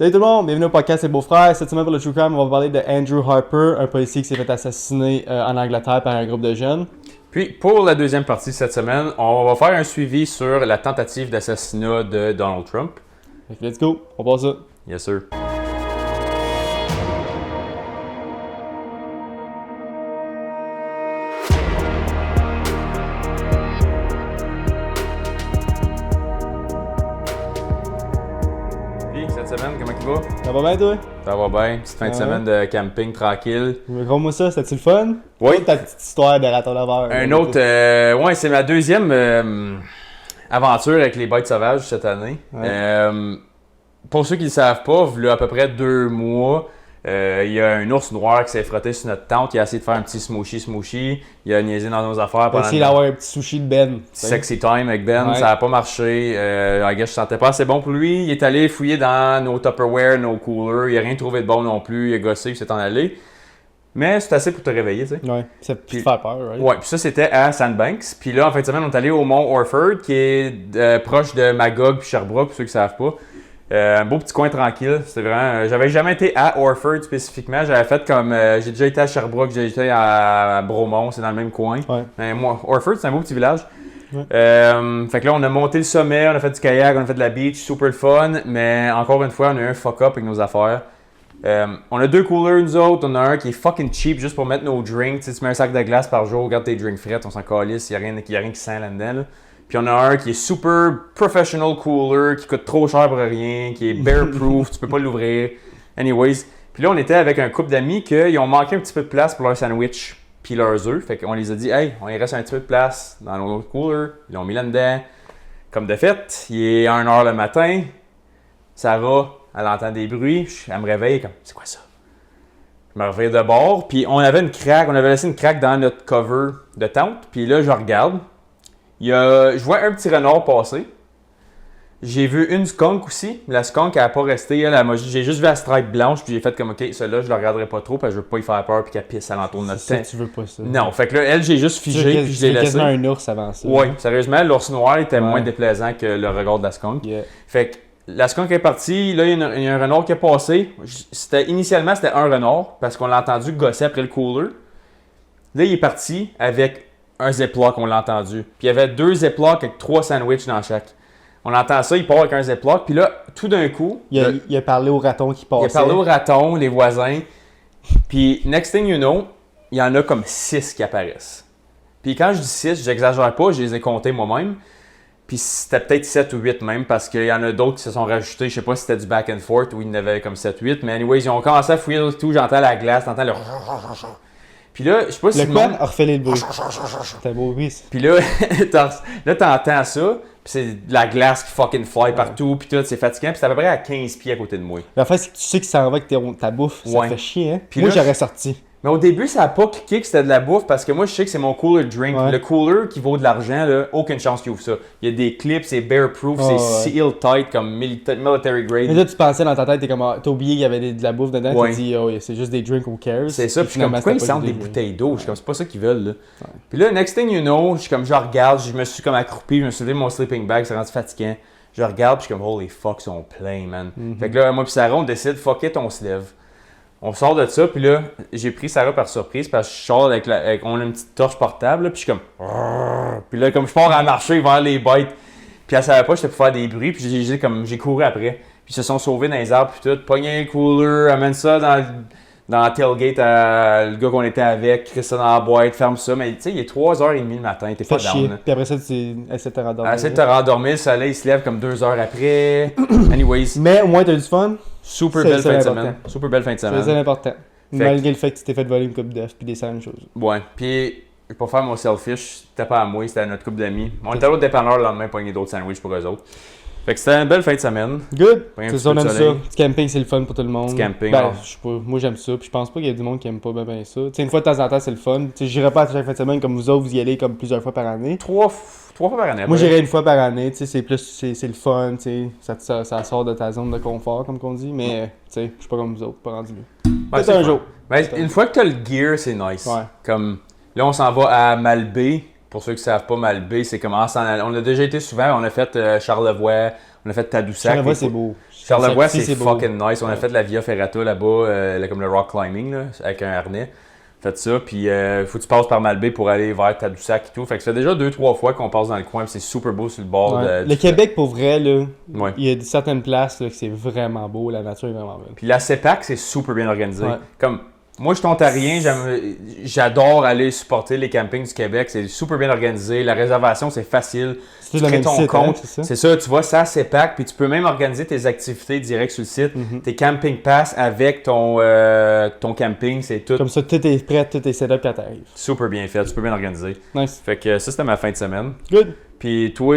Salut tout le monde, bienvenue au podcast Les Beaux-Frères. Cette semaine pour le True Crime, on va parler de Andrew Harper, un policier qui s'est fait assassiner en Angleterre par un groupe de jeunes. Puis pour la deuxième partie cette semaine, on va faire un suivi sur la tentative d'assassinat de Donald Trump. Fait que let's go, on passe ça. Yes sir. Cette semaine, comment il va? Ça va bien toi? Ça va bien. Petite fin de semaine de camping tranquille. Raconte-moi ça, c'était-tu le fun? Oui. Ta petite histoire de raton laveur. Un autre, ouais, c'est ma deuxième aventure avec les bêtes sauvages cette année. Ouais. Pour ceux qui ne le savent pas, il y a à peu près 2 mois, il y a un ours noir qui s'est frotté sur notre tente. Il a essayé de faire un petit smoochy. Il a niaisé dans nos affaires T'as pendant essayé d'avoir un petit sushi de Ben. Sexy time avec Ben, Ouais. ça n'a pas marché. I guess je sentais pas assez bon pour lui. Il est allé fouiller dans nos Tupperware, nos coolers. Il n'a rien trouvé de bon non plus. Il a gossé, il s'est en allé. Mais c'est assez pour te réveiller, tu sais. Ouais, ça peut te Puis- faire peur, right? Ouais, puis ça c'était à Sandbanks. Puis là, en fin de semaine, on est allé au Mont Orford, qui est proche de Magog puis Sherbrooke, pour ceux qui ne savent pas. Un beau petit coin tranquille. C'était vraiment. J'avais jamais été à Orford spécifiquement. J'avais fait comme. J'ai déjà été à Sherbrooke, j'ai été à Bromont, c'est dans le même coin. Ouais. Mais moi, Orford, c'est un beau petit village. Ouais. Fait que là, on a monté le sommet, on a fait du kayak, on a fait de la beach, super le fun. Mais encore une fois, on a eu un fuck-up avec nos affaires. On a 2 coolers, nous autres. On a un qui est fucking cheap juste pour mettre nos drinks. Tu sais, tu mets un sac de glace par jour, regarde tes drinks frettes, on s'en calisse, il n'y a rien qui sent là-dedans. Là. Puis on a un qui est super professional cooler, qui coûte trop cher pour rien, qui est bear-proof, tu peux pas l'ouvrir. Anyways. Puis là, on était avec un couple d'amis qui ont manqué un petit peu de place pour leur sandwich puis leurs œufs. Fait qu'on les a dit, hey, on il reste un petit peu de place dans nos coolers. Ils l'ont mis là-dedans. Comme de fait, il est 1h le matin. Sarah, elle entend des bruits. Elle me réveille comme, c'est quoi ça? Je me réveille de bord. Puis on avait laissé une craque dans notre cover de tente. Puis là, je regarde. Je vois un petit renard passer. J'ai vu une skunk aussi. La skunk, elle n'a pas resté. J'ai juste vu la stripe blanche. Puis j'ai fait comme, OK, celle-là, je la regarderai pas trop. Parce que je veux pas y faire peur. Puis qu'elle pisse alentour de notre Ça, tent. tu veux pas ça. Non, fait que là, elle, j'ai juste figé. Puis je l'ai laissé. quasiment un ours avant ça. Oui, sérieusement, l'ours noir était Ouais. moins déplaisant que le regard de la skunk. Yeah. Fait que la skunk est partie. Là, il y a un renard qui est passé. Initialement, c'était un renard. Parce qu'on l'a entendu gosser après le cooler. Là, il est parti avec un Ziploc, on l'a entendu. Puis il y avait 2 Ziplocs avec 3 sandwichs dans chaque. On entend ça, il part avec un Ziploc. Puis là, tout d'un coup, Il a parlé au raton qui passait. il a parlé aux ratons, les voisins. Puis, next thing you know, il y en a comme 6 qui apparaissent. Puis quand je dis 6, j'exagère pas, je les ai comptés moi-même. Puis c'était peut-être 7 ou 8 même, parce qu'il y en a d'autres qui se sont rajoutés. Je sais pas si c'était du back and forth ou il y en avait comme 7 ou 8. Mais anyways, ils ont commencé à fouiller tout. J'entends la glace, t'entends le... Puis là, je sais pas si Le quoi? Refais le bruit. C'était beau bruit, ça. Puis là, t'entends ça, puis c'est de la glace qui fucking fly partout, puis tout, c'est fatigant, puis c'est à peu près à 15 pieds à côté de moi. La fin, c'est que tu sais que ça en va avec ta bouffe. Ça Ouais. fait chier, hein? Puis Moi, là, j'aurais sorti. Mais au début, ça a pas cliqué que c'était de la bouffe, parce que moi, je sais que c'est mon cooler drink. Ouais. Le cooler qui vaut de l'argent, là, aucune chance qu'il ouvre ça. Il y a des clips, c'est bear-proof, Oh, c'est ouais. seal tight, comme military grade. Mais là, tu pensais dans ta tête, t'as oublié qu'il y avait de la bouffe dedans, Ouais. tu dis, oh, c'est juste des drinks, who cares? C'est ça, puis je suis comme, finalement, pourquoi ils c'était pas sentent des drinks. bouteilles d'eau? Je suis comme, c'est pas ça qu'ils veulent, là. Puis là, next thing you know, je suis comme, je regarde, je me suis comme accroupi, je me suis levé mon sleeping bag, c'est rendu fatigant. Je regarde, puis je suis comme, holy fuck, ils sont pleins, man. Fait que là, moi puis Sarah, on décide, fuck it, on se lève. On sort de ça, puis là, j'ai pris Sarah par surprise, parce que je sors on a une petite torche portable, là, puis je suis comme, Rrrr. Puis là, comme je pars à marcher vers les bêtes, puis elle savait pas que j'étais pour faire des bruits, puis j'ai couru après. Puis ils se sont sauvés dans les arbres, puis tout, pogné un cooler, amène ça dans la tailgate à le gars qu'on était avec, crée ça dans la boîte, ferme ça, mais tu sais, il est 3h30 le matin, t'es pas Fait chier. down, là. Puis après ça, tu essaies de te rendormir. Essaie de te rendormir, le soleil il se lève comme 2 heures après. Anyways, Mais au moins, t'as eu du fun. super c'est belle fin de l'important. semaine. Super belle fin de C'est semaine. important. Malgré le fait que tu t'es fait voler une coupe d'œufs puis des sales choses. Ouais, puis pour faire mon selfish, c'était pas à moi, c'était à notre couple d'amis. On était à l'autre dépanneur le lendemain, pogner d'autres sandwichs pour eux autres. Fait que c'était une belle fin de semaine. Good! Pogner un C'est petit ça, on peu de aime ça. soleil. Petit camping, c'est le fun pour tout le monde. Petit camping, Ben, ouais. je sais pas. Moi, j'aime ça. Puis je pense pas qu'il y a du monde qui aime pas ben ça. Tu sais, une fois de temps en temps, c'est le fun. Tu sais, j'irai pas à chaque fin de semaine comme vous autres, vous y allez comme plusieurs fois par année. 3 fois par année. Moi, après. j'irai une fois par année. Tu sais, c'est plus, c'est le fun. Tu sais, ça sort de ta zone de confort, comme qu'on dit. Mais, tu sais, je suis pas comme vous autres, pas rendu mieux. Ouais, Peut-être c'est un le fun. jour. Ben, une fois que t'as le gear, c'est nice. Ouais. Comme là, on s'en va à Malbaie. Pour ceux qui savent pas, Malbaie, c'est comme on a déjà été souvent. On a fait Charlevoix, on a fait Tadoussac. Charlevoix, c'est beau. Charlevoix, Ça, c'est beau. fucking nice. On a Ouais. fait la Via Ferrata là-bas, comme le rock climbing, là, avec un harnais. Fait ça, puis faut que tu passes par Malbaie pour aller vers Tadoussac et tout. Fait que ça fait déjà 2-3 fois qu'on passe dans le coin, puis c'est super beau sur le bord. Ouais. De, Le Québec, pour vrai, là, Ouais. il y a certaines places là, que c'est vraiment beau, la nature est vraiment belle. Puis la CEPAC, c'est super bien organisé. Ouais. Comme, moi, je suis ontarien, j'adore aller supporter les campings du Québec. C'est super bien organisé. La réservation, c'est facile. C'est Tu tout le crées même ton site, compte. hein, c'est ça? C'est ça, tu vois, ça, CEPAC. Puis tu peux même organiser tes activités direct sur le site. Tes camping pass avec ton camping, c'est tout Comme ça, tout est prêt, tout est set up quand t'arrives. super bien fait, super bien organisé. Nice. Fait que ça, c'était ma fin de semaine. Good. Puis toi,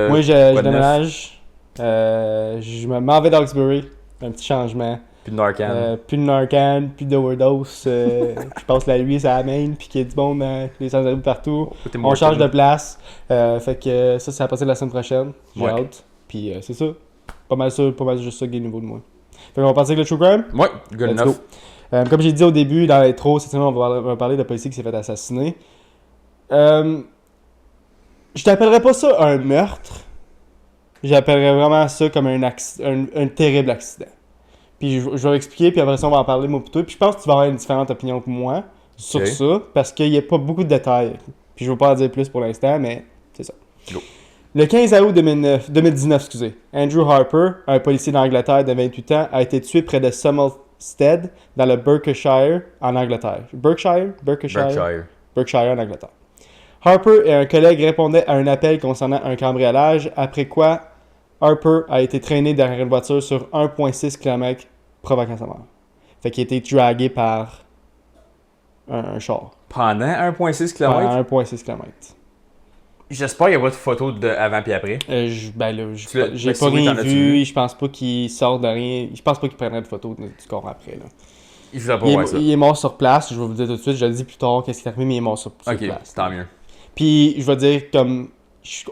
Moi, je quoi de neuf? déménage. Je m'en vais d'Hawkesbury. Un petit changement. Puis de Narcan. Plus de Narcan, plus d'overdose. Je passe la nuit à la main, puis qu'il y a du monde dans les sans-abri partout. T'es On mortel. change de place. Fait que ça va passer la semaine prochaine. J'ai Ouais. hâte. Puis c'est ça. Pas mal juste ça qui est nouveau de moi. Fait qu'on va partir avec le True Crime. Ouais, good Let's enough. go. Comme j'ai dit au début, dans l'intro, cette semaine, on va parler de policier qui s'est fait assassiner. Je t'appellerais pas ça un meurtre. J'appellerais vraiment ça comme un terrible accident. Puis je vais expliquer, puis après ça, on va en parler moi plutôt. Puis je pense que tu vas avoir une différente opinion que moi sur Ok. ça, parce qu'il n'y a pas beaucoup de détails. Puis je ne veux pas en dire plus pour l'instant, mais c'est ça. Go. Le 15 août 2019, Andrew Harper, un policier d'Angleterre de 28 ans, a été tué près de Somerstead, dans le Berkshire, en Angleterre. Berkshire en Angleterre. Harper et un collègue répondaient à un appel concernant un cambriolage, après quoi Harper a été traîné derrière une voiture sur 1,6 km, provoquant sa mort. Fait qu'il a été dragué par un char. Pendant 1,6 km. Pendant 1,6 km. J'espère qu'il n'y a pas de photos de avant puis après. J'ai Ben, pas si oui, rien t'en as-tu vu, vu? je pense pas qu'il sort de rien. Je pense pas qu'il prendrait de photos du corps après. Là. Il faisait pas voir ça. Il est mort sur place, je vais vous dire tout de suite, je le dis plus tard qu'est-ce qui est arrivé, mais il est mort sur Ok, place. tant mieux. Puis je vais dire comme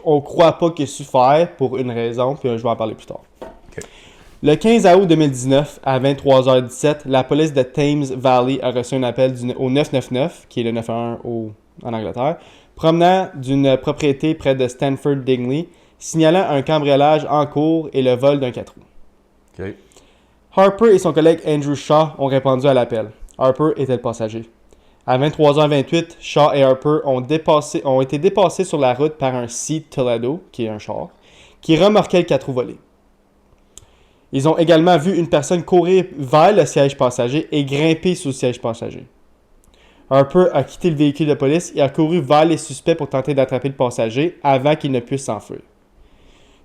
on croit pas qu'il a su faire pour une raison, puis je vais en parler plus tard. Ok. Le 15 août 2019, à 23h17, la police de Thames Valley a reçu un appel au 999, qui est le 911 en Angleterre, provenant d'une propriété près de Stanford Dingley, signalant un cambriolage en cours et le vol d'un 4 roues. Ok. Harper et son collègue Andrew Shaw ont répondu à l'appel. Harper était le passager. À 23h28, Shaw et Harper ont été dépassés sur la route par un Seat Toledo, qui est un char, qui remorquait le 4 roues volé. Ils ont également vu une personne courir vers le siège passager et grimper sous le siège passager. Harper a quitté le véhicule de police et a couru vers les suspects pour tenter d'attraper le passager avant qu'il ne puisse s'enfuir.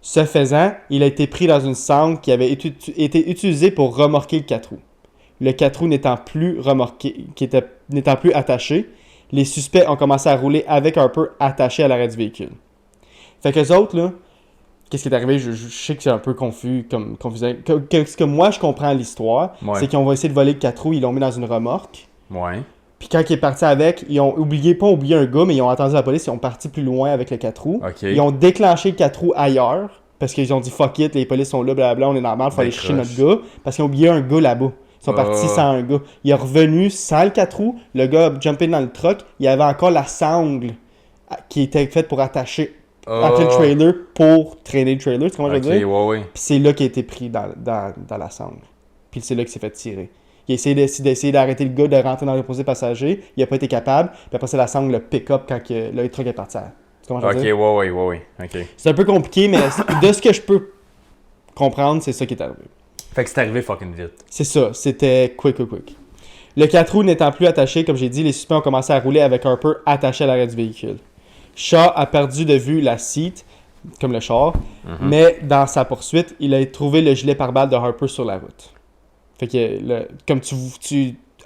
Ce faisant, il a été pris dans une sangle qui avait été utilisée pour remorquer le 4 roues. Le 4 roues n'étant plus attaché, les suspects ont commencé à rouler avec Harper attaché à l'arrêt du véhicule. Fait qu'eux autres, là, qu'est-ce qui est arrivé? Je sais que c'est un peu confusant. Ce que moi, je comprends l'histoire, Ouais. c'est qu'ils ont essayé de voler le 4 roues, ils l'ont mis dans une remorque. Ouais. Puis quand il est parti avec, ils ont pas oublié un gars, mais ils ont entendu la police, ils ont parti plus loin avec le 4 roues. Ok. Ils ont déclenché le 4 roues ailleurs, parce qu'ils ont dit fuck it, les polices sont là, blablabla, on est normal, faut aller chercher notre gars, parce qu'ils ont oublié un gars là-bas. Ils sont partis sans un gars. Il est revenu sans le 4 roues, le gars a jumpé dans le truck, il y avait encore la sangle qui était faite pour attacher après le trailer pour traîner le trailer, tu comprends ce que je veux dire? Ouais. Puis c'est là qu'il a été pris dans la sangle. Puis c'est là qu'il s'est fait tirer. Il a essayé d'essayer d'arrêter le gars de rentrer dans le posé passager. Il n'a pas été capable. Puis après, c'est la sangle le pick-up quand le truck est parti. Tu comprends ce que je veux dire? Ouais. Ok. C'est un peu compliqué, mais de ce que je peux comprendre, c'est ça qui est arrivé. Fait que c'est arrivé fucking vite. C'est ça. C'était quick. Le 4 roues n'étant plus attaché, comme j'ai dit, les suspects ont commencé à rouler avec Harper attaché à l'arrêt du véhicule. Shaw a perdu de vue la seat, comme le char, mais dans sa poursuite, il a trouvé le gilet pare-balles de Harper sur la route. Fait que, comme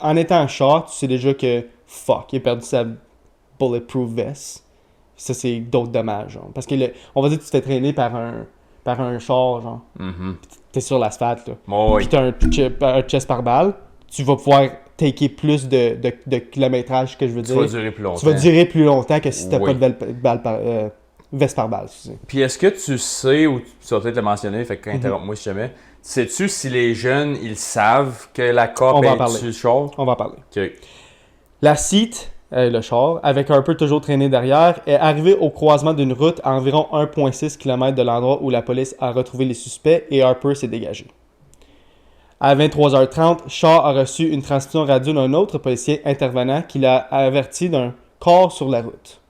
en étant Shaw, tu sais déjà que fuck, il a perdu sa bulletproof vest. Ça, c'est d'autres dommages, genre. Parce que, on va dire que tu t'es traîné par un char, genre. T'es sur l'asphalte, là. Ouais. Puis t'as un chest pare-balles, tu vas pouvoir taker plus de kilométrage, que je veux Tu dire. vas durer plus longtemps. Tu vas durer plus longtemps que si t'as Oui. pas de veste pare-balles, excusez. Puis est-ce que tu sais, ou tu vas peut-être le mentionner, fait que interromps-moi si jamais, sais-tu si les jeunes, ils savent que la On COP va en est parler. sur le char? On va en parler. Ok. La seat le char, avec Harper toujours traîné derrière, est arrivé au croisement d'une route à environ 1,6 km de l'endroit où la police a retrouvé les suspects et Harper s'est dégagé. À 23h30, Shaw a reçu une transmission radio d'un autre policier intervenant qui l'a averti d'un corps sur la route.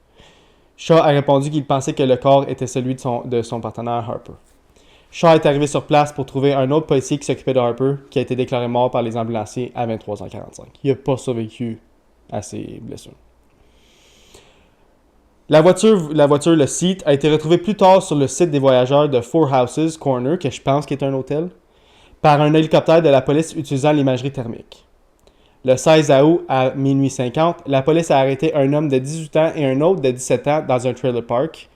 Shaw a répondu qu'il pensait que le corps était celui de son partenaire Harper. Shaw est arrivé sur place pour trouver un autre policier qui s'occupait de Harper, qui a été déclaré mort par les ambulanciers à 23h45. Il n'a pas survécu à ses blessures. La voiture, le Seat, a été retrouvée plus tard sur le site des voyageurs de Four Houses Corner, que je pense est un hôtel, par un hélicoptère de la police utilisant l'imagerie thermique. Le 16 août à minuit 50, la police a arrêté un homme de 18 ans et un autre de 17 ans dans un trailer park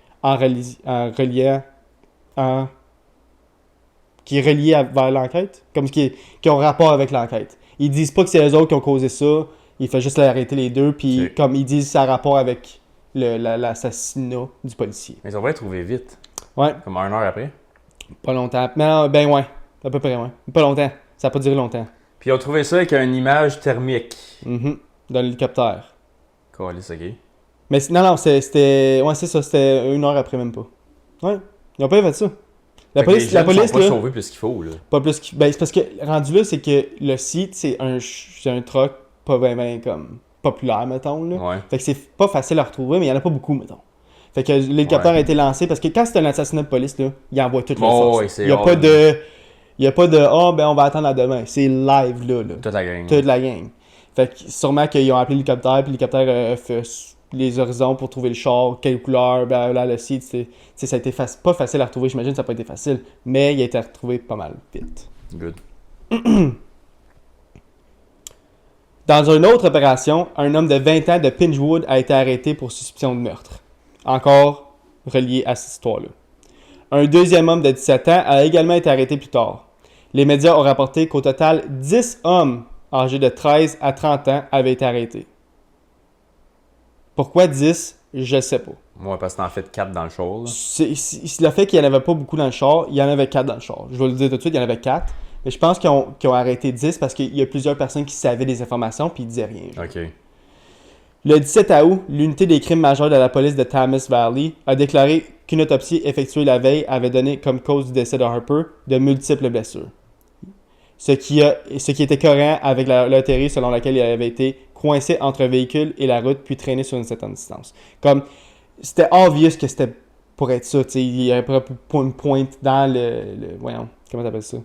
qui est relié vers l'enquête, comme qui ont rapport avec l'enquête. Ils disent pas que c'est eux autres qui ont causé ça, il fait juste arrêter les deux, puis comme ils disent, ça a rapport avec l'assassinat du policier. Mais ils ont pas trouvé vite. Ouais. Comme 1 heure après. Pas longtemps. Mais non, ben ouais, à peu près, ouais. Pas longtemps. Ça n'a pas duré longtemps. Puis ils ont trouvé ça avec une image thermique. Dans l'hélicoptère. Calisse, ok. Mais non, c'était... Ouais, c'est ça, c'était 1 heure après, même pas. Ouais, ils ont pas fait ça. La police, sont pas là, sauvés plus qu'il faut, là. pas plus que... Ben, c'est parce que, rendu là, c'est que le site, c'est un truck pas bien comme populaire, mettons, là. Ouais. Fait que c'est pas facile à retrouver, mais il y en a pas beaucoup, mettons. Fait que l'hélicoptère a été lancé, parce que quand c'est un assassinat de police, là, il envoie toute la force. Il y a pas de... Il n'y a pas de « Ah, ben on va attendre à demain ». C'est live, là. Toute la gang. Toute la gang. Fait que sûrement qu'ils ont appelé l'hélicoptère, puis l'hélicoptère a fait les horizons pour trouver le char, quelle couleur, blablabla, le site. Ça a été pas facile à retrouver, j'imagine que ça n'a pas été facile. Mais il a été retrouvé pas mal vite. Good. Dans une autre opération, un homme de 20 ans de Pinchwood a été arrêté pour suspicion de meurtre. Encore relié à cette histoire-là. Un deuxième homme de 17 ans a également été arrêté plus tard. Les médias ont rapporté qu'au total, 10 hommes âgés de 13 à 30 ans avaient été arrêtés. Pourquoi 10? Je sais pas. Ouais, parce que t'en fais 4 dans le char, là. Le fait qu'il n'y en avait pas beaucoup dans le char, il y en avait 4 dans le char. Je vais le dire tout de suite, il y en avait 4. Mais je pense qu'ils ont arrêté 10 parce qu'il y a plusieurs personnes qui savaient des informations puis ils disaient rien. Genre. OK. Le 17 août, l'unité des crimes majeurs de la police de Thames Valley a déclaré qu'une autopsie effectuée la veille avait donné comme cause du décès de Harper de multiples blessures. Ce qui était cohérent avec la théorie selon laquelle il avait été coincé entre un véhicule et la route puis traîné sur une certaine distance. Comme, c'était obvious que c'était pour être ça, tu sais, il y avait pas une pointe dans le voyons, comment t'appelles ça?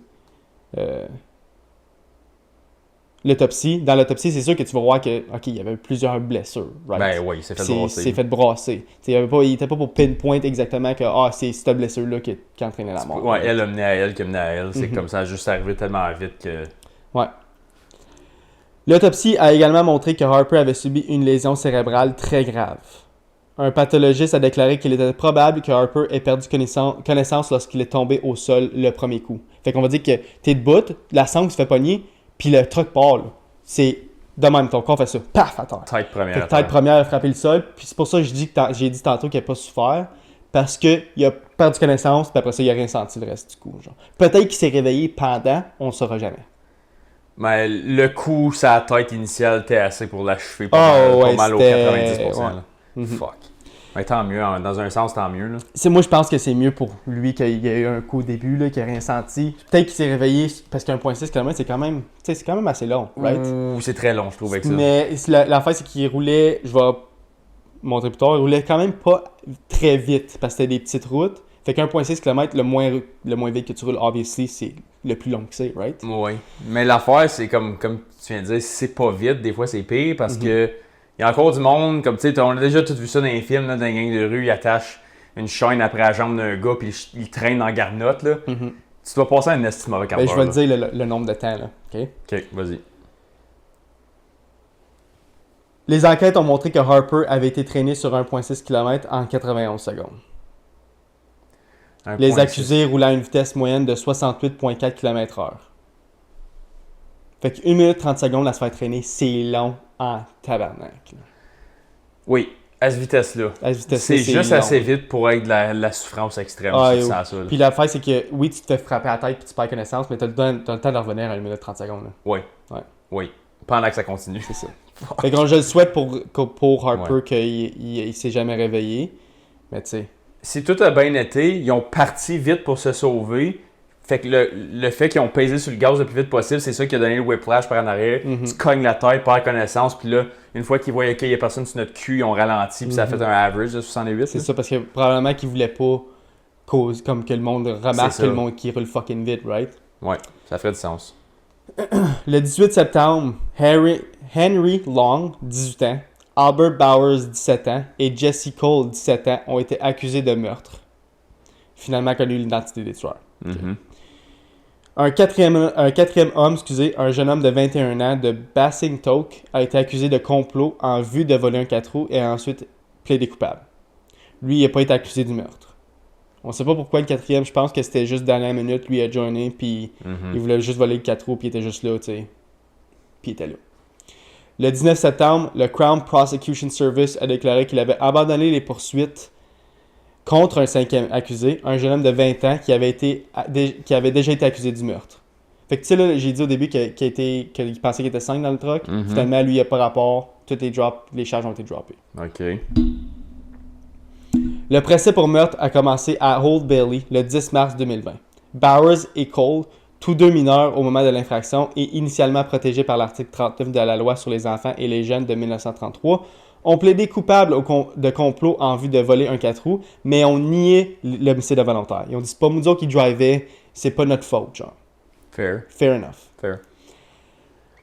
L'autopsie. Dans l'autopsie, c'est sûr que tu vas voir que, OK, il y avait plusieurs blessures, right? Ben oui, il s'est fait brasser. Il s'est fait brasser. Il était pas pour pinpoint exactement que, c'est cette blessure-là qui a entraîné la mort. Ouais, elle a mené à elle qui a mené à elle. C'est comme ça, juste arrivé tellement vite que... Ouais. L'autopsie a également montré que Harper avait subi une lésion cérébrale très grave. Un pathologiste a déclaré qu'il était probable que Harper ait perdu connaissance lorsqu'il est tombé au sol le premier coup. Fait qu'on va dire que t'es debout, la sangle se fait pogner, puis le truck part, là. C'est de même, ton corps fait ça, paf, à terre. Tête première. Fait que tête première a frappé le sol, puis c'est pour ça que j'ai dit tantôt qu'il n'a pas souffert, parce qu'il a perdu connaissance, puis après ça, il n'a rien senti le reste du coup. Genre. Peut-être qu'il s'est réveillé pendant, on ne saura jamais. Mais le coup, sa tête initiale, était assez pour l'achever pas mal au 90%. Ouais. Fuck. Mais tant mieux, dans un sens, tant mieux. Là. Moi, je pense que c'est mieux pour lui qu'il y ait eu un coup au début, là, qu'il n'a rien senti. Peut-être qu'il s'est réveillé, parce qu'un 1,6 km, c'est quand même assez long, right? Ouh, c'est très long, je trouve, avec ça. Mais l'affaire, c'est qu'il roulait, je vais montrer plus tard, il roulait quand même pas très vite, parce que c'était des petites routes. Fait qu'un 1,6 km, le moins vite que tu roules, obviously, c'est le plus long que c'est, right? Oui. Mais l'affaire, c'est comme tu viens de dire, c'est pas vite, des fois c'est pire, parce que il y a encore du monde, comme tu sais, on a déjà tout vu ça dans les films, là, dans les gangs de rue, ils attachent une chaîne après la jambe d'un gars, puis ils traînent dans la garnotte, là. Tu dois passer un esti mauvais quart d'heure. Je vais te dire le nombre de temps, là. OK? OK, vas-y. Les enquêtes ont montré que Harper avait été traîné sur 1,6 km en 91 secondes. Les accusés roulaient à une vitesse moyenne de 68,4 km/h. Fait que 1 minute 30 secondes à se faire traîner, c'est long en tabarnak. Là. Oui, à cette vitesse-là. C'est juste long. Assez vite pour être de la souffrance extrême. Ça, puis l'affaire, c'est que oui, tu te fais frapper à la tête puis tu perds connaissance, mais tu as le temps de revenir à 1 minute 30 secondes. Là. Oui. Ouais. Oui. pendant que ça continue. C'est ça. Fait que je le souhaite pour Harper qu'il s'est jamais réveillé. Mais tu sais. Si tout a bien été, ils ont parti vite pour se sauver. Fait que le fait qu'ils ont pesé sur le gaz le plus vite possible, c'est ça qui a donné le whiplash par en arrière. Tu cognes la tête, perds connaissance, puis là, une fois qu'ils voyaient qu'il n'y a personne sur notre cul, ils ont ralenti, puis ça a fait un average de 68. C'est ça, parce que probablement qu'ils voulaient pas comme que le monde remarque que le monde qui roule fucking vite, right? Ouais, ça ferait du sens. Le 18 septembre, Henry Long, 18 ans, Albert Bowers, 17 ans, et Jesse Cole, 17 ans, ont été accusés de meurtre. Finalement connu l'identité des tueurs. Mm-hmm. Un quatrième homme, un jeune homme de 21 ans de Basingstoke, a été accusé de complot en vue de voler un 4 roues et a ensuite plaidé coupable. Lui, il n'a pas été accusé du meurtre. On sait pas pourquoi le quatrième, je pense que c'était juste dernière minute, lui a joiné, puis il voulait juste voler le 4 roues, puis il était juste là, tu sais. Puis il était là. Le 19 septembre, le Crown Prosecution Service a déclaré qu'il avait abandonné les poursuites contre un cinquième accusé, un jeune homme de 20 ans qui avait déjà été accusé du meurtre. Fait que tu sais là, j'ai dit au début qu'il pensait qu'il était 5 dans le truck. Finalement, lui, il n'y a pas rapport. Les charges ont été droppées. OK. Le procès pour meurtre a commencé à Old Bailey le 10 mars 2020. Bowers et Cole, tous deux mineurs au moment de l'infraction et initialement protégés par l'article 39 de la loi sur les enfants et les jeunes de 1933, ont plaidé coupables de complot en vue de voler un 4 roues, mais ont nié l'homicide volontaire. Ils ont dit c'est pas Moudzo qui drivait, c'est pas notre faute, genre. Fair. Fair enough. Fair.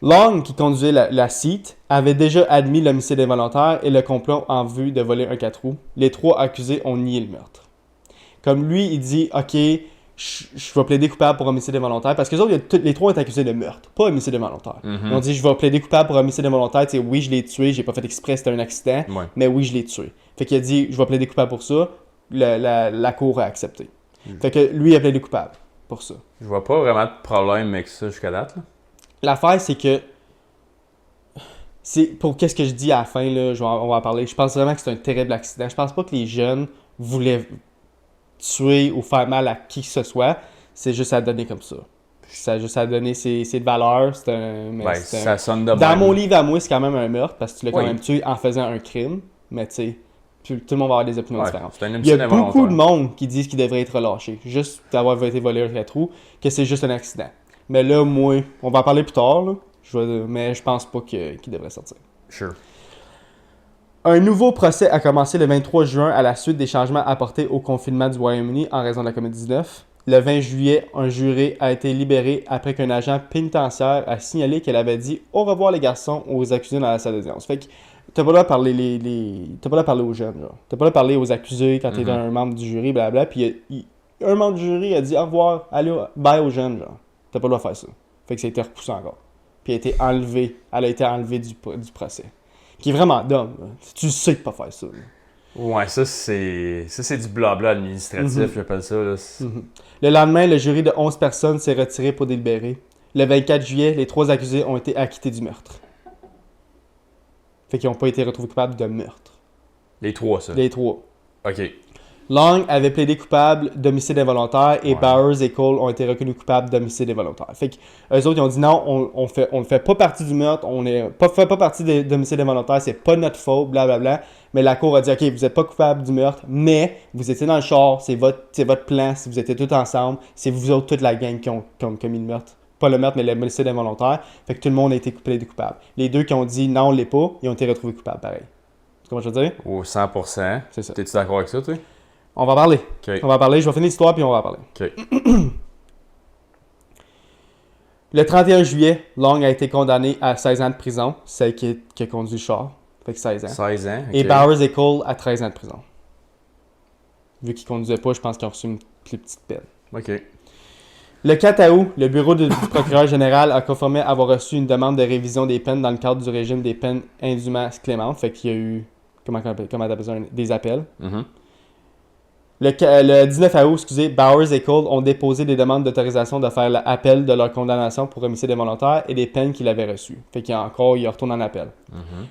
Long, qui conduisait la seat, avait déjà admis l'homicide involontaire et le complot en vue de voler un 4 roues. Les trois accusés ont nié le meurtre. Comme lui, il dit « Ok, je vais plaider coupable pour homicide involontaire » parce que les trois sont accusés de meurtre, pas homicide involontaire. Ils ont dit « Je vais plaider coupable pour homicide involontaire. » Tu sais, oui, je l'ai tué, j'ai pas fait exprès, c'était un accident, mais oui, je l'ai tué. Fait qu'il a dit « Je vais plaider coupable pour ça. » La cour a accepté. Fait que lui, il a plaidé coupable pour ça. Je vois pas vraiment de problème avec ça jusqu'à date, là. L'affaire, c'est que pour qu'est-ce que je dis à la fin, là, on va en parler. Je pense vraiment que c'est un terrible accident. Je pense pas que les jeunes voulaient tuer ou faire mal à qui que ce soit. C'est juste à donner comme ça. C'est juste à donner ses valeurs. Ça sonne de Dans même. mon livre à moi, c'est quand même un meurtre parce que tu l'as quand même tué en faisant un crime. Mais tu sais, tout le monde va avoir des opinions différentes. Il y a beaucoup de monde qui disent qu'il devrait être relâché. Juste d'avoir été volé un 4 roues, que c'est juste un accident. Mais là, moi, on va en parler plus tard, là. Mais je pense pas qu'il devrait sortir. Sure. Un nouveau procès a commencé le 23 juin à la suite des changements apportés au confinement du Royaume-Uni en raison de la COVID-19. Le 20 juillet, un juré a été libéré après qu'un agent pénitentiaire a signalé qu'elle avait dit « Au revoir les garçons » aux accusés dans la salle d'audience. Fait que t'as pas le droit de parler t'as pas le droit de parler aux jeunes, genre. T'as pas le droit de parler aux accusés quand t'es un membre du jury, blablabla. Puis un membre du jury a dit « Au revoir, allez, bye aux jeunes », genre. T'as pas le droit de faire ça. Fait que ça a été repoussé encore. Puis elle a été enlevée du procès. Qui est vraiment dumb, là. Tu sais pas faire ça, là. Ouais, ça c'est du blabla administratif, j'appelle ça, là. Le lendemain, le jury de 11 personnes s'est retiré pour délibérer. Le 24 juillet, les 3 accusés ont été acquittés du meurtre. Fait qu'ils n'ont pas été retrouvés coupables de meurtre. Les 3, ça? Les 3. OK. Long avait plaidé coupable d'homicide involontaire et Bowers et Cole ont été reconnus coupables d'homicide involontaire. Fait qu'eux autres, ils ont dit non, on fait pas partie du meurtre, on fait pas partie d'homicide involontaire, c'est pas notre faute, blablabla. Mais la cour a dit, OK, vous êtes pas coupable du meurtre, mais vous étiez dans le char, c'est votre plan, si vous étiez tous ensemble, c'est vous autres, toute la gang qui ont commis le meurtre. Pas le meurtre, mais l'homicide involontaire. Fait que tout le monde a été plaidé coupable. Les deux qui ont dit non, on l'est pas, ils ont été retrouvés coupables, pareil. Tu comprends ce que je veux dire? Au 100%. C'est ça. T'es-tu d'accord avec ça, toi? On va parler. Okay. On va parler. Je vais finir l'histoire puis on va en parler. OK. Le 31 juillet, Long a été condamné à 16 ans de prison, celle qui a conduit le char. Fait que 16 ans. 16 ans. Et Bowers et Cole à 13 ans de prison. Vu qu'ils ne conduisaient pas, je pense qu'ils ont reçu une plus petite peine. OK. Le 4 août, le bureau du procureur général a confirmé avoir reçu une demande de révision des peines dans le cadre du régime des peines indûment clémentes. Fait qu'il y a eu, comment t'appelles ça, des appels. Le 19 août, Bowers et Cole ont déposé des demandes d'autorisation de faire l'appel de leur condamnation pour homicide involontaire et des peines qu'ils avaient reçues. Fait qu'il y a encore, il retourne en appel.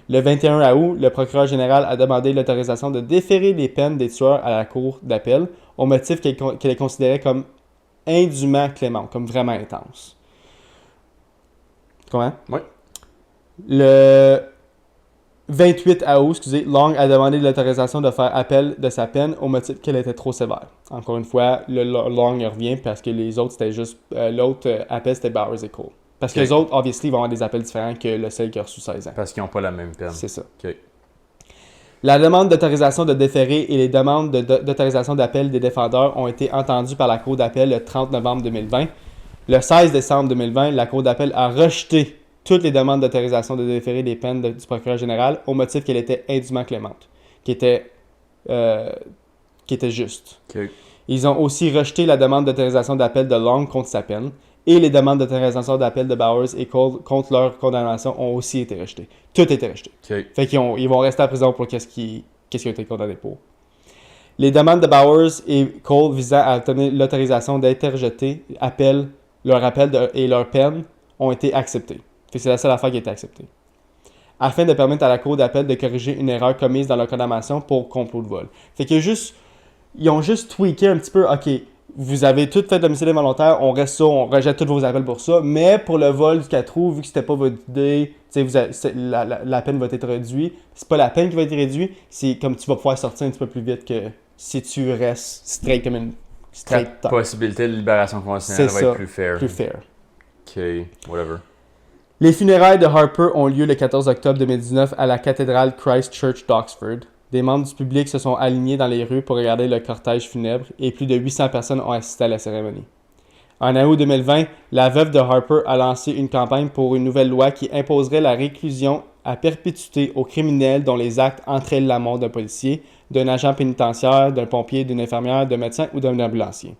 Le 21 août, le procureur général a demandé l'autorisation de déférer les peines des tueurs à la cour d'appel au motif qu'elle les considérait comme indûment clémentes, comme vraiment intenses. Comment? Oui. Le 28 août, Long a demandé l'autorisation de faire appel de sa peine au motif qu'elle était trop sévère. Encore une fois, Long revient parce que les autres, c'était juste... l'autre appel, c'était Bowers et Cole. Parce que les autres, obviously, vont avoir des appels différents que le seul qui a reçu 16 ans. Parce qu'ils n'ont pas la même peine. C'est ça. OK. La demande d'autorisation de déférer et les demandes d'autorisation d'appel des défendeurs ont été entendues par la Cour d'appel le 30 novembre 2020. Le 16 décembre 2020, la Cour d'appel a rejeté toutes les demandes d'autorisation de déférer des peines du procureur général au motif qu'elle était indûment clémente, qui était juste. OK. Ils ont aussi rejeté la demande d'autorisation d'appel de Long contre sa peine, et les demandes d'autorisation d'appel de Bowers et Cole contre leur condamnation ont aussi été rejetées. Tout a été rejeté. OK. Fait ils vont rester en prison pour qu'est-ce qui a été condamné pour. Les demandes de Bowers et Cole visant à obtenir l'autorisation d'interjeter leur appel et leur peine ont été acceptées. Fait que c'est la seule affaire qui a été acceptée. Afin de permettre à la Cour d'appel de corriger une erreur commise dans leur condamnation pour complot de vol. Fait ils ont juste tweaké un petit peu, ok, vous avez tout fait l'homicide involontaire, on reste ça, on rejette tous vos appels pour ça, mais pour le vol du 4 roues, vu que c'était pas votre idée, la peine va être réduite. C'est pas la peine qui va être réduite, c'est comme tu vas pouvoir sortir un petit peu plus vite que si tu restes straight comme une straight La possibilité de libération conditionnelle va être plus fair. Plus fair. OK, whatever. Les funérailles de Harper ont lieu le 14 octobre 2019 à la cathédrale Christ Church d'Oxford. Des membres du public se sont alignés dans les rues pour regarder le cortège funèbre et plus de 800 personnes ont assisté à la cérémonie. En août 2020, la veuve de Harper a lancé une campagne pour une nouvelle loi qui imposerait la réclusion à perpétuité aux criminels dont les actes entraînent la mort d'un policier, d'un agent pénitentiaire, d'un pompier, d'une infirmière, d'un médecin ou d'un ambulancier.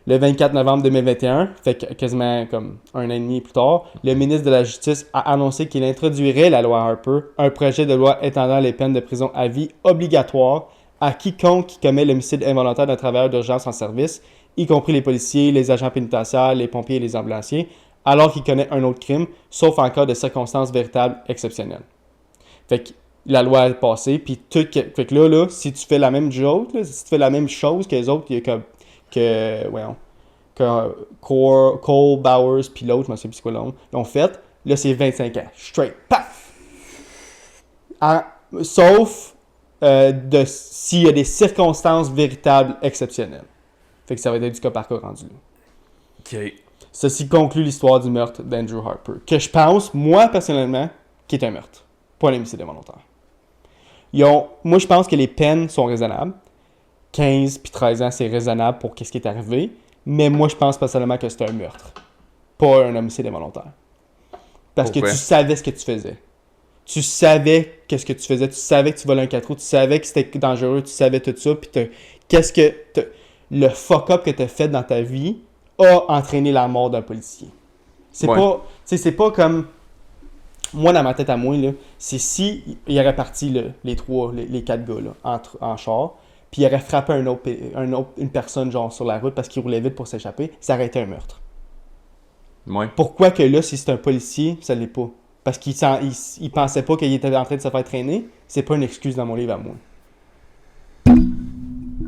Le 24 novembre 2021, fait quasiment comme un an et demi plus tard, le ministre de la Justice a annoncé qu'il introduirait la loi Harper, un projet de loi étendant les peines de prison à vie obligatoires à quiconque qui commet l'homicide involontaire d'un travailleur d'urgence en service, y compris les policiers, les agents pénitentiaires, les pompiers et les ambulanciers, alors qu'il commet un autre crime, sauf en cas de circonstances véritables exceptionnelles. Fait que la loi est passée, puis tout. Fait que là, si tu fais la même chose, si tu fais la même chose que les autres, il y a Cole, Bowers, puis l'autre, je ne sais plus c'est quoi l'ont fait, là, c'est 25 ans. Straight. Paf! Sauf s'il y a des circonstances véritables exceptionnelles. Fait que ça va être du cas par cas rendu là. OK. Ceci conclut l'histoire du meurtre d'Andrew Harper, que je pense, moi, personnellement, qui est un meurtre. Pas un homicide involontaire. Moi, je pense que les peines sont raisonnables. 15 puis 13 ans, c'est raisonnable pour ce qui est arrivé. Mais moi, je pense personnellement que c'est un meurtre. Pas un homicide involontaire. Parce que tu savais ce que tu faisais. Tu savais qu'est-ce que tu faisais. Tu savais que tu volais un 4 roues. Tu savais que c'était dangereux. Tu savais tout ça. Puis le fuck-up que tu as fait dans ta vie a entraîné la mort d'un policier. C'est pas comme... Moi, dans ma tête à moi, là, c'est si il aurait parti les 4 gars là, en char, puis il aurait frappé une personne genre sur la route parce qu'il roulait vite pour s'échapper, ça aurait été un meurtre. Ouais. Pourquoi que là, si c'est un policier, ça l'est pas? Parce qu'il pensait pas qu'il était en train de se faire traîner, c'est pas une excuse dans mon livre à moi.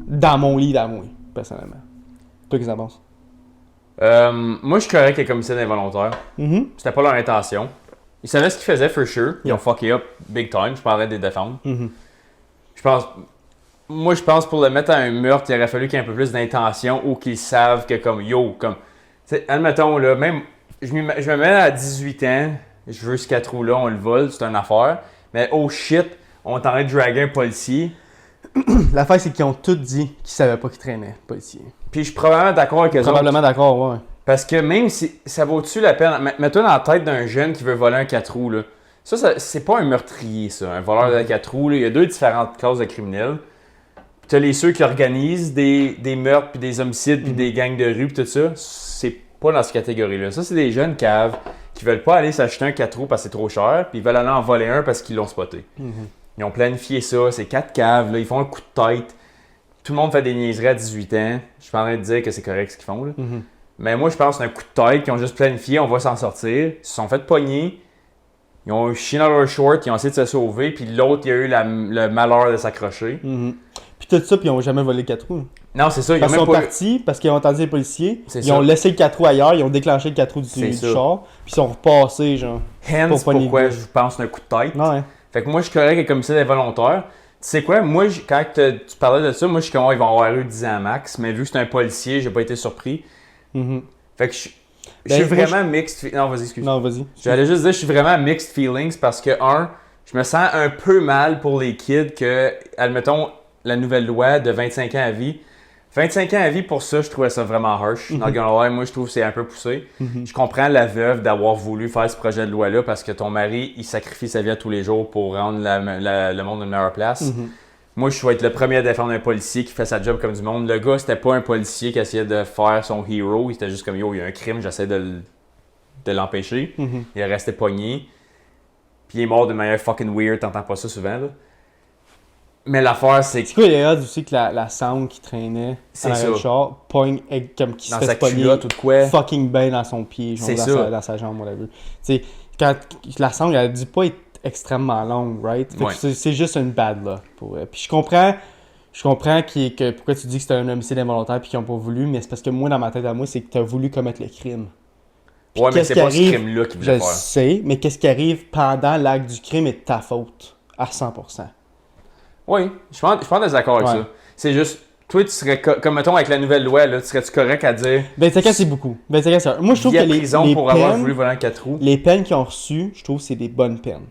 Dans mon livre à moi, personnellement. Toi, qu'est-ce que t'en penses? Moi, je suis correct avec homicide involontaire. Mm-hmm. C'était pas leur intention. Ils savaient ce qu'ils faisaient, for sure. Ils Yeah. ont fucké up big time. Je parlerais de les défendre. Mm-hmm. Je pense pour le mettre à un meurtre, il aurait fallu qu'il y ait un peu plus d'intention ou qu'ils savent que admettons, là, même, je me mets à 18 ans, je veux ce 4 roues là, on le vole, c'est une affaire. Mais oh shit, on est en train de draguer un policier. L'affaire, c'est qu'ils ont tous dit qu'ils savaient pas qu'ils traînaient, policier. Puis je suis probablement d'accord avec eux autres. Probablement d'accord, ouais. Parce que même si ça vaut-tu la peine, mets-toi dans la tête d'un jeune qui veut voler un 4 roues, là. Ça, c'est pas un meurtrier, ça, un voleur de 4 roues. Là. Il y a deux différentes classes de criminels. Tu as ceux qui organisent des meurtres, puis des homicides, puis des gangs de rue, puis tout ça. C'est pas dans cette catégorie-là. Ça, c'est des jeunes caves qui veulent pas aller s'acheter un 4 roues parce que c'est trop cher, puis ils veulent aller en voler un parce qu'ils l'ont spoté. Ils ont planifié ça, c'est 4 caves, là, ils font un coup de tête. Tout le monde fait des niaiseries à 18 ans. Je suis pas en train de dire que c'est correct ce qu'ils font, là. Mais moi, je pense que c'est un coup de tête qu'ils ont juste planifié, on va s'en sortir. Ils se sont fait pogner. Ils ont eu chien dans leur short, ils ont essayé de se sauver, puis l'autre, il a eu le malheur de s'accrocher. Puis tout ça, puis ils n'ont jamais volé 4 roues. Non, c'est ça, ils ont Parce qu'ils même sont pas... partis, parce qu'ils ont entendu les policiers, C'est ils ça. ont laissé le 4 roues ailleurs, ils ont déclenché le 4 roues du ça. char, puis ils sont repassés, genre. Hence pogner pourquoi le gars. je pense d'un coup de tête. Ouais. Fait que moi, je suis correct avec comme ça des volontaires. Tu sais quoi, moi, quand tu parlais de ça, moi, je suis comme, ils vont avoir eu 10 ans max, mais vu que c'est un policier, j'ai pas été surpris. Mhm. Fait que je Ben, suis moi, vraiment mixed. Non, vas-y, excuse. Non, vas-y. J'allais juste dire, je suis vraiment mixed feelings parce que, je me sens un peu mal pour les kids que, admettons, la nouvelle loi de 25 ans à vie. 25 ans à vie, pour ça, je trouvais ça vraiment harsh. Dans le gars, moi, je trouve que c'est un peu poussé. Je comprends la veuve d'avoir voulu faire ce projet de loi-là parce que ton mari, il sacrifie sa vie à tous les jours pour rendre le monde une meilleure place. Moi, je souhaite être le premier à défendre un policier qui fait sa job comme du monde. Le gars, c'était pas un policier qui essayait de faire son hero. Il était juste comme, yo, il y a un crime, j'essaie de l'empêcher. Il est resté pogné. Puis il est mort de manière fucking weird, t'entends pas ça souvent, là. Mais l'affaire, c'est que... C'est quoi, il y a aussi que la sound qui traînait C'est à l'arrière du ça. char, pogne, comme qui se Dans fait sa pogner culotte ou de quoi. fucking bien dans son pied, genre C'est dans, ça. dans sa jambe, whatever. Tu sais, quand la sound, elle a dû pas être extrêmement longue, right? Fait que Ouais. c'est juste une bad luck. Puis je comprends que pourquoi tu dis que c'était un homicide involontaire puis qu'ils ont pas voulu, mais c'est parce que moi, dans ma tête à moi, c'est que tu as voulu commettre le crime. Puis Ouais, mais qu'est-ce c'est qui pas arrive? ce crime-là qu'il Je voulait le faire. sais, mais qu'est-ce qui arrive pendant l'acte du crime est de ta faute, à 100%. Oui, je pense d'accord avec Ouais. ça. C'est juste, toi, tu serais, comme mettons avec la nouvelle loi, là, tu serais-tu correct à dire 25 ans, c'est beaucoup. 25 ans, c'est... Moi, je trouve vie que à prison les pour avoir peines, voulu voler un 4 roues? les peines qu'ils ont reçues, je trouve que c'est des bonnes peines.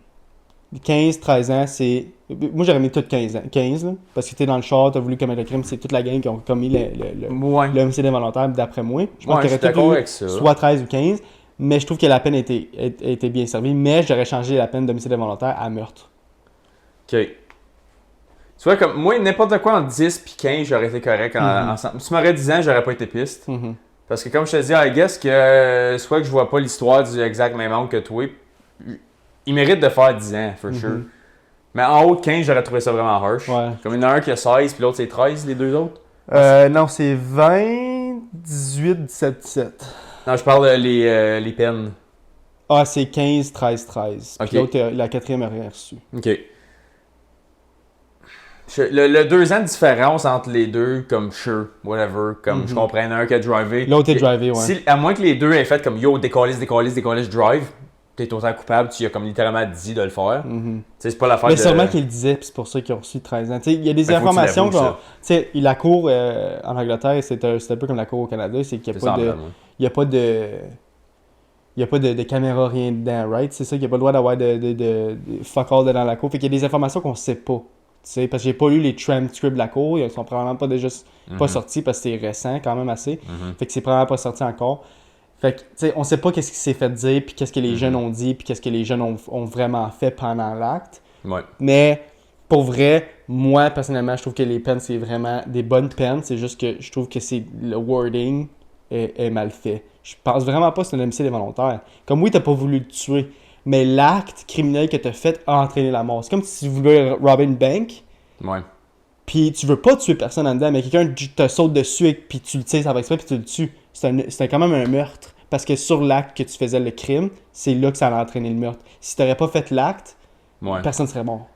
15, 13 ans, c'est... Moi, j'aurais mis tout 15 ans. 15, là, parce que t'es dans le char, t'as voulu commettre le crime, c'est toute la gang qui ont commis Ouais. l'homicide involontaire, d'après moi. Je pense Ouais, je qu'il suis aurait tout d'accord eu avec ça. soit 13 ou 15, mais je trouve que la peine était bien servie, mais j'aurais changé la peine d'homicide involontaire à meurtre. OK. Tu vois, comme moi, n'importe quoi entre 10 puis 15, j'aurais été correct ensemble. Si tu m'aurais 10 ans, j'aurais pas été piste. Mhm. Parce que comme je te dis, I guess que soit que je vois pas l'histoire du exact même angle que toi, il mérite de faire 10 ans, for sure. Mais en haut de 15, j'aurais trouvé ça vraiment harsh. Ouais. Comme il y en a un qui a 16 puis l'autre c'est 13, les deux autres. Non, c'est 20, 18, 17, 17. Non, je parle les peines. Ah, c'est 15, 13, 13. Puis Ok. l'autre, la quatrième a rien reçu. OK. Le 2 ans de différence entre les deux, comme sure, whatever, comme je comprends, il y en a un qui a drivé. L'autre est drivé, ouais. À moins que les deux aient fait comme yo, décalisse, drive, t'es autant coupable, tu y as comme littéralement dit de le faire. Tu sais, c'est pas l'affaire Mais de. sûrement qu'il le disait, puis c'est pour ça qu'ils ont reçu 13 ans. Tu sais, il y a des Ben, faut que tu informations, l'avoues, genre, tu sais, la cour en Angleterre, c'est un peu comme la cour au Canada, c'est qu'il n'y C'est a pas de... semblable, ouais. Il n'y a pas de... Il n'y a pas de caméra, rien dedans, right? C'est ça qu'il n'y a pas le droit d'avoir de fuck all dedans la cour. Fait qu'il y a des informations qu'on ne sait pas. Tu sais, parce que j'ai pas lu les transcripts de la cour. Ils sont probablement pas déjà pas sortis parce que c'est récent quand même assez. Fait que c'est probablement pas sorti encore. Fait que, tu sais, on sait pas qu'est-ce qui s'est fait dire, puis qu'est-ce que les jeunes ont dit, puis qu'est-ce que les jeunes ont vraiment fait pendant l'acte. Ouais. Mais pour vrai, moi, personnellement, je trouve que les peines, c'est vraiment des bonnes peines. C'est juste que je trouve que le wording est mal fait. Je pense vraiment pas que c'est un homicide involontaire. Comme oui, t'as pas voulu le tuer, mais l'acte criminel que t'as fait a entraîné la mort. C'est comme si tu voulais rober une banque, Ouais. puis tu veux pas tuer personne en dedans, mais quelqu'un te saute dessus, puis tu le tires avec exprès, puis tu le tues. C'est quand même un meurtre. Parce que sur l'acte que tu faisais le crime, c'est là que ça a entraîné le meurtre. Si t'aurais pas fait l'acte, Ouais. personne serait mort.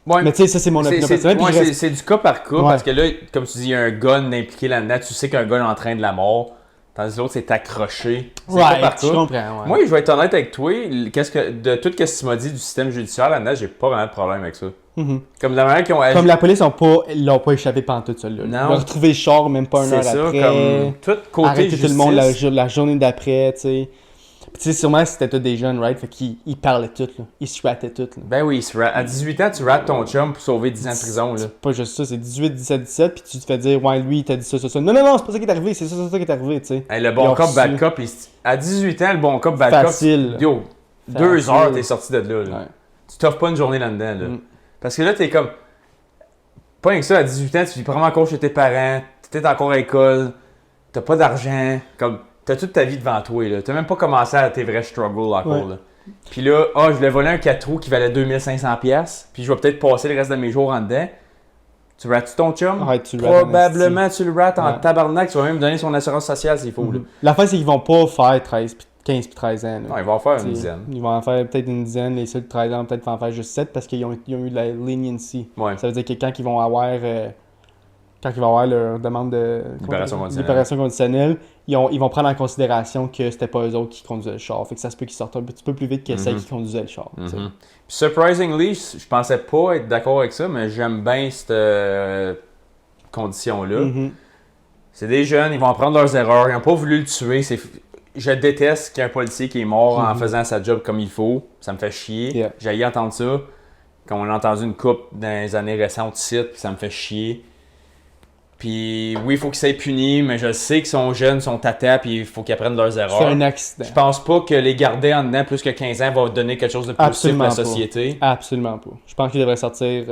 Ouais. Mais tu sais, ça c'est mon opinion personnelle. puis je reste- C'est du cas par cas Ouais. parce que là, comme tu dis, il y a un gun impliqué là-dedans. Tu sais qu'un gun entraîne la mort. Tandis que l'autre, c'est accroché. C'est cas Ouais, par je cas. comprends. Ouais. Moi, je vais être honnête avec toi. De tout ce que tu m'as dit du système judiciaire là-dedans, j'ai pas vraiment de problème avec ça. Mhm. Comme de la manière qu'ils ont agi. Comme la police ils l'ont pas échappé pendant tout ça. Là. Ils Non. ont retrouvé le char même pas une heure C'est ça, après. comme tout côté Arrêter justice. tout le monde la journée d'après, tu sais. Puis tu sais, sûrement c'était tous des jeunes, right? Fait qu'ils parlaient tout, là. Ils se rattaient tout, là. Ben oui, à 18 ans, tu rates ton chum pour sauver 10 ans de prison. Là. C'est pas juste ça, c'est 18, 17, 17, puis tu te fais dire, ouais, lui, il t'a dit ça, ça, ça. Non, non, non, c'est pas ça qui est arrivé, c'est ça qui est arrivé, tu sais. Hey, le Ils bon ont cop, bad reçu. cop, à 18 ans, le bon cop, bad Facile. cop, yo, Facile. 2 heures, t'es sorti de là. Ouais. Tu t'offres pas une journée là-dedans. Là. Mm. Parce que là, t'es comme. Pas rien que ça, à 18 ans, tu vis vraiment encore chez tes parents, t'es encore à l'école, t'as pas d'argent, comme. T'as toute ta vie devant toi, là. T'as même pas commencé à tes vrais struggles encore, Ouais. là. Puis là, je voulais voler un 4 roues qui valait 2500$, puis je vais peut-être passer le reste de mes jours en dedans. Tu rates ton chum? Ouais, tu le rates en Probablement tu le rates en Ouais. tabarnak, tu vas même donner son assurance sociale s'il faut, là. L'affaire, c'est qu'ils vont pas faire 13, 15 puis 13 ans, là. Non, il va en faire une T'sais, dizaine. Ils vont en faire peut-être une dizaine, les seuls de 13 ans, peut-être en faire juste 7 parce qu'ils ont eu de la leniency. Ouais. Ça veut dire que quand ils vont avoir quand il va y avoir leur demande de libération conditionnelle, ils vont prendre en considération que c'était pas eux autres qui conduisaient le char. Fait que ça se peut qu'ils sortent un petit peu plus vite que ceux qui conduisaient le char. Puis surprisingly, je pensais pas être d'accord avec ça, mais j'aime bien cette condition-là. C'est des jeunes, ils vont apprendre leurs erreurs, ils n'ont pas voulu le tuer. Je déteste qu'il y ait un policier qui est mort en faisant sa job comme il faut. Ça me fait chier. J'ai entendre ça. Quand on a entendu une coupe dans les années récentes ici, puis ça me fait chier. Puis oui, il faut qu'ils soient punis, mais je sais qu'ils sont jeunes, sont tatas, puis il faut qu'ils apprennent leurs erreurs. C'est un accident. Je pense pas que les garder en dedans plus que 15 ans va donner quelque chose de positif à la société. Absolument pas. Je pense qu'ils devraient sortir...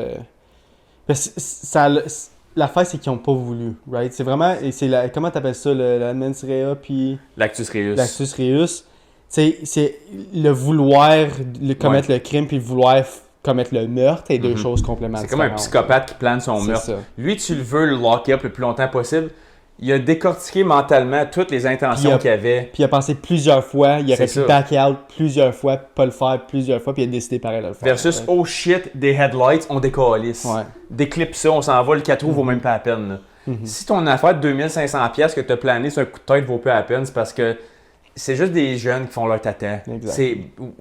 L'affaire, c'est qu'ils n'ont pas voulu, right? C'est vraiment... comment t'appelles ça, la mens rea, puis... L'actus reus. L'actus reus. C'est le vouloir commettre le crime, puis le vouloir commettre le meurtre et deux choses complètement différentes. C'est comme un psychopathe qui plane son meurtre. Ça. Lui, tu le veux le lock up le plus longtemps possible. Il a décortiqué mentalement toutes les intentions qu'il avait. Puis il a pensé plusieurs fois, il aurait pu back out plusieurs fois, pas le faire plusieurs fois, puis il a décidé pareil de le faire. Versus, oh shit, des headlights, on décalisse. Ouais. Déclippe ça, on s'en va, le 4 roues vaut même pas la peine. Si ton affaire de 2500$ que tu as plané sur un coup de tête vaut pas la peine, c'est parce que c'est juste des jeunes qui font leur tata.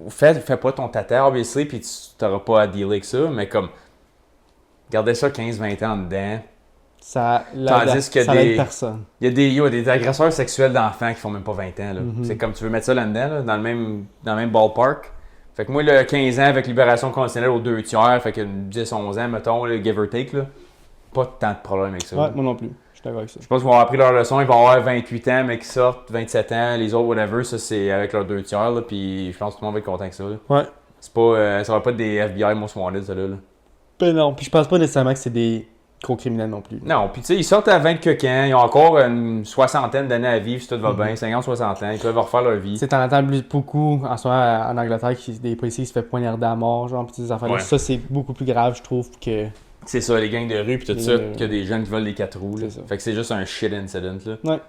Fais pas ton tata, obviously, puis tu n'auras pas à dealer avec ça, mais comme, gardez ça 15-20 ans dedans. Tandis que l'aide personne. Il y a des agresseurs sexuels d'enfants qui font même pas 20 ans. Là. C'est comme tu veux mettre ça là-dedans, là, dans le même ballpark. Fait que moi, le 15 ans avec libération conditionnelle aux 2 tiers, fait que 10-11 ans, mettons, le give or take, là, pas tant de problème avec ça. Ouais, moi non plus. Je suis d'accord avec ça. Je pense qu'ils vont avoir appris leur leçon, ils vont avoir 28 ans, mais qui sortent, 27 ans, les autres, whatever, ça c'est avec leurs 2 tiers, là, puis je pense que tout le monde va être content avec ça. Là. Ouais. C'est pas, ça va pas être des FBI most wanted, ça là. Ben non, puis je pense pas nécessairement que c'est des gros criminels non plus. Non, puis tu sais, ils sortent à 20 que ans, ils ont encore une soixantaine d'années à vivre si tout va bien, 50-60 ans, ils peuvent refaire leur vie. Tu t'en entends beaucoup en ce moment en Angleterre, des policiers qui se fait poignarder à mort, genre, pis des affaires là. Ça, c'est beaucoup plus grave, je trouve, que... C'est ça, les gangs de rue pis tout ça, que des jeunes qui volent des 4 roues. Là. Fait que c'est juste un shit incident. Là. Ouais. Moi,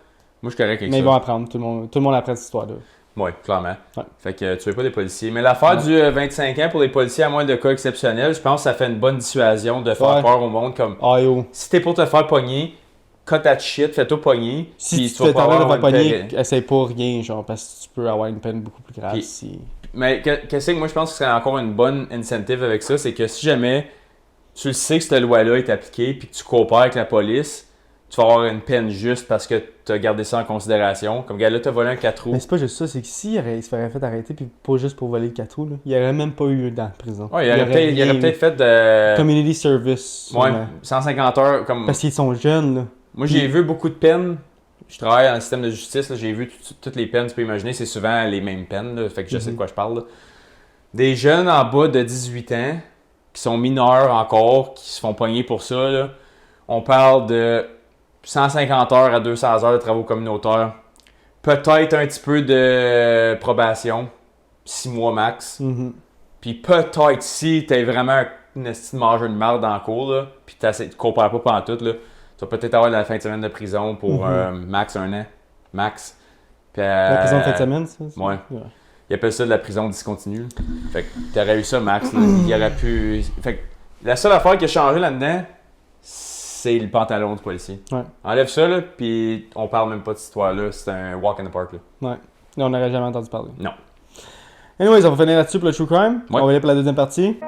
je suis correct avec ça. Mais ils vont apprendre, tout le monde apprend cette histoire-là. Oui, clairement. Ouais. Fait que tu veux pas des policiers. Mais l'affaire du 25 ans pour les policiers, à moins de cas exceptionnels, je pense que ça fait une bonne dissuasion de faire peur au monde. Comme si t'es pour te faire pogner, cut that shit, fais-toi pogner. Si tu t'es en train de faire pogner, essaye pas rien, genre, parce que tu peux avoir une peine beaucoup plus grave. Mais qu'est-ce que moi je pense que c'est encore une bonne incentive avec ça, c'est que si jamais tu le sais que cette loi-là est appliquée puis que tu coopères avec la police, tu vas avoir une peine juste parce que tu as gardé ça en considération. Comme gars là, tu as volé un 4 roues. Mais c'est pas juste ça, c'est que s'il se ferait fait arrêter puis pas juste pour voler le 4 roues, là, il aurait même pas eu dans la prison. Ouais, il aurait peut-être fait de... Community service. Ouais, 150 heures. Comme... Parce qu'ils sont jeunes, là. Moi, j'ai vu beaucoup de peines. Je travaille dans le système de justice, là, j'ai vu toutes les peines, tu peux imaginer, c'est souvent les mêmes peines, là, fait que je sais de quoi je parle. Là. Des jeunes en bas de 18 ans, qui sont mineurs encore, qui se font pogner pour ça, là. On parle de 150 heures à 200 heures de travaux communautaires. Peut-être un petit peu de probation, 6 mois max. Puis peut-être si t'es vraiment un esti de mangeur de marde dans le cours, là, puis tu compares pas pantoute, là, tu vas peut-être avoir la fin de semaine de prison pour max 1 an. Max. Puis, la prison de fin de semaine, ça? Ouais. Ils appellent ça de la prison discontinue. Fait que t'aurais eu ça, max. Là. Il aurait pu... Fait que la seule affaire qui a changé là-dedans, c'est le pantalon du policier. Ouais. Enlève ça, là, puis on parle même pas de cette histoire-là. C'est un walk in the park. Là. Ouais. Là, on n'aurait jamais entendu parler. Non. Anyways, on va finir là-dessus pour le True Crime. Ouais. On va aller pour la deuxième partie.